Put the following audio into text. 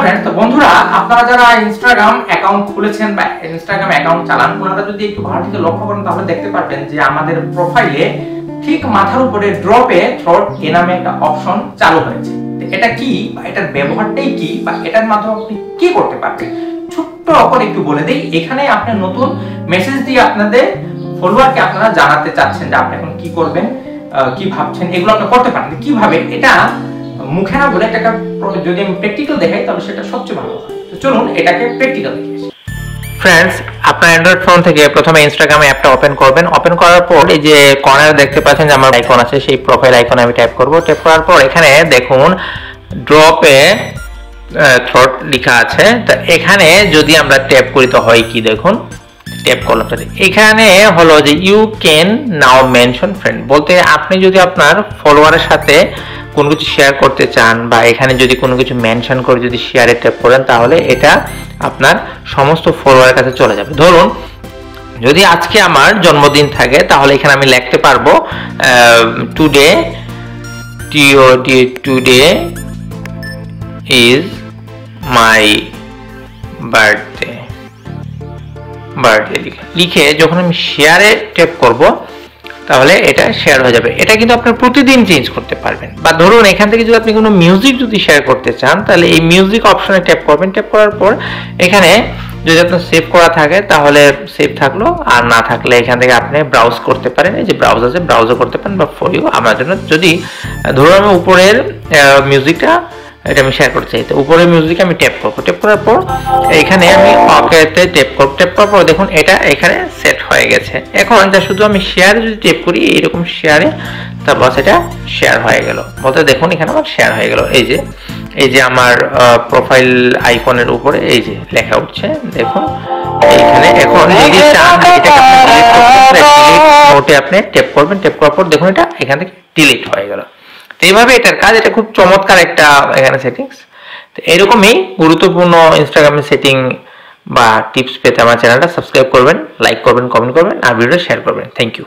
Friends, তো বন্ধুরা আপনারা যারা ইনস্টাগ্রাম অ্যাকাউন্ট খুলেছেন বা ইনস্টাগ্রাম অ্যাকাউন্ট চালান, ওনারা যদি একটু ভালো থেকে লক্ষ্য করেন তাহলে দেখতে পারবেন যে আমাদের প্রোফাইলে ঠিক মাথার উপরে ড্রপে থ্রট এ নামে একটা অপশন চালু হয়েছে। এটা কি বা এটার ব্যবহারটাই কি বা এটার মাধ্যমে আপনি কি করতে পারবেন ছোট্ট করে একটু বলে দেই। এখানে আপনি নতুন মেসেজ দিয়ে আপনাদের ফলোয়ারকে আপনারা জানাতে চাচ্ছেন যে আপনি এখন কি করবেন, কি ভাবছেন, এগুলো আপনি করতে পারেন। কিভাবে এটা মুখে না বলে এটাকে যদি আমি প্র্যাকটিক্যাল দেখাই তাহলে সেটা সবচেয়ে ভালো হয়। তো চলুন এটাকে প্র্যাকটিক্যাল দেখি। ফ্রেন্ডস, আপনার অ্যান্ড্রয়েড ফোন থেকে প্রথমে ইনস্টাগ্রাম অ্যাপটা ওপেন করবেন। ওপেন করার পর এই যে কর্নারে দেখতে পাচ্ছেন যে আমার আইকন আছে, সেই প্রোফাইল আইকনে আমি ট্যাপ করব। ট্যাপ করার পর এখানে দেখুন ড্রপে থ্রট লেখা আছে। তো এখানে যদি আমরা ট্যাপ করি তো হয় কি, দেখুন ট্যাপ করলাম, এখানে হলো যে you can now mention friend, বলতে আপনি যদি আপনার ফলোয়ারের সাথে কোনো কিছু শেয়ার করতে চান বা এখানে যদি কোনো কিছু মেনশন করে যদি শেয়ারে ট্যাপ করেন তাহলে এটা আপনার সমস্ত ফলোয়ারের কাছে চলে যাবে। ধরুন যদি আজকে আমার জন্মদিন থাকে তাহলে এখানে আমি লিখতে পারবো টুডে ইজ মাই বার্থডে লিখে যখন আমি শেয়ারে ট্যাপ করব তাহলে এটা শেয়ার হয়ে যাবে। এটা কিন্তু আপনার প্রতিদিন চেঞ্জ করতে পারবেন। বা ধরুন এখান থেকে যদি আপনি কোনো মিউজিক যদি শেয়ার করতে চান তাহলে এই মিউজিক অপশনে ট্যাপ করবেন। ট্যাপ করার পর এখানে যদি আপনার সেভ করা থাকে তাহলে সেভ থাকলো, আর না থাকলে এখান থেকে আপনি ব্রাউজ করতে পারেন। এই যে ব্রাউজ আছে, ব্রাউজও করতে পারেন বা ফর ইউ আমার জন্য। যদি ধরুন আমি উপরের মিউজিকটা এটা আমি শেয়ার করতে চাই, তো উপরের মিউজিক আমি ট্যাপ করবো। ট্যাপ করার পর এখানে আমি ওকেতে ট্যাপ করব। ট্যাপ করার পর দেখুন এটা এখানে সেট হয়ে গেছে। এখন যা শুধু আমি শেয়ারে যদি ট্যাপ করি এইরকম শেয়ারে, তারপর সেটা শেয়ার হয়ে গেল। বলতে দেখুন এখানে আমার শেয়ার হয়ে গেল। এই যে আমার প্রোফাইল আইকনের উপরে এই যে লেখা উঠছে দেখুন এইখানে। এখন যদি চান এটাকে আপনি ডিলিট করতে পারেন, ডিলিট নোটে আপনি ট্যাপ করবেন। ট্যাপ করার পর দেখুন এটা এখান থেকে ডিলিট হয়ে গেল। তো এইভাবে এটার কাজ, এটা খুব চমৎকার একটা এখানে সেটিংস। তো এরকমই গুরুত্বপূর্ণ ইনস্টাগ্রামের সেটিং বা টিপস পেতে আমার চ্যানেলটা সাবস্ক্রাইব করবেন, লাইক করবেন, কমেন্ট করবেন আর ভিডিও শেয়ার করবেন। Thank you.